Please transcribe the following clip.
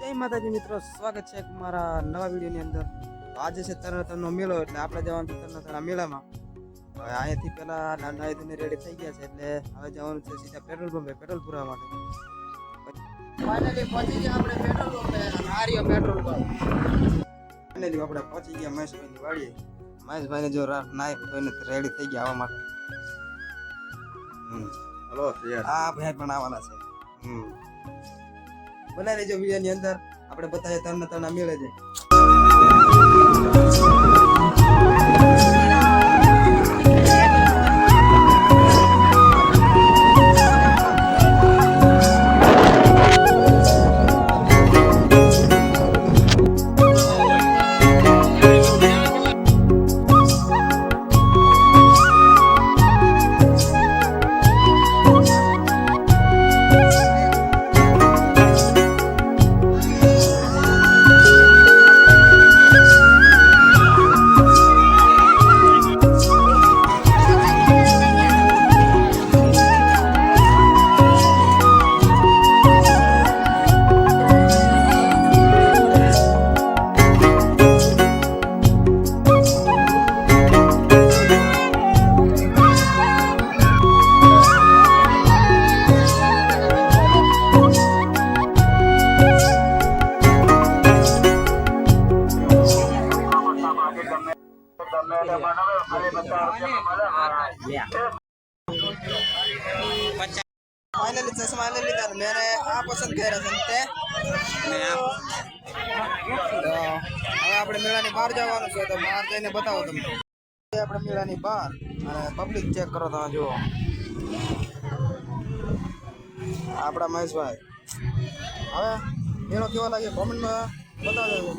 જય માતાજી મિત્રો, સ્વાગત છે મારા નવા વિડીયોની અંદર. આજે છે તરણેતરનો મેળો, એટલે આપણે જવાનું છે તરણેતરના મેળામાં. હવે અહીંયાથી પેલા નાના રેડી થઈ ગયા છે, એટલે હવે જવાનું છે સીધા પેટ્રોલ પંપે પેટ્રોલ પુરાવા માટે. ફાઇનલી પહોંચી ગયા આપણે પેટ્રોલ પંપે, આર્ય પેટ્રોલ પંપ. ફાઇનલી આપણે પહોંચી ગયા મહેશભાઈની વાડીએ. મહેશભાઈને જો નાય ધોઈને રેડી થઈ ગયા આવવા માટે. હલો આ ભાઈ પણ આવવાના છે. બનાવી લેજો વિડીયોની અંદર. આપણે બતાવીએ તરણેતરના મેળે છે. फाइनली चश्मा ले लिया मैंने आ पसंद કર્યા છે તે મે તો હવે આપણે મેળાની બહાર જવાનું છે, તો બહાર જઈને બતાવો તમને. આપણે મેળાની બહાર અને પબ્લિક ચેક કરો તમે જુઓ. આપણા મહેશભાઈ હવે મેળો કેવો લાગે કોમેન્ટમાં બતાવજો.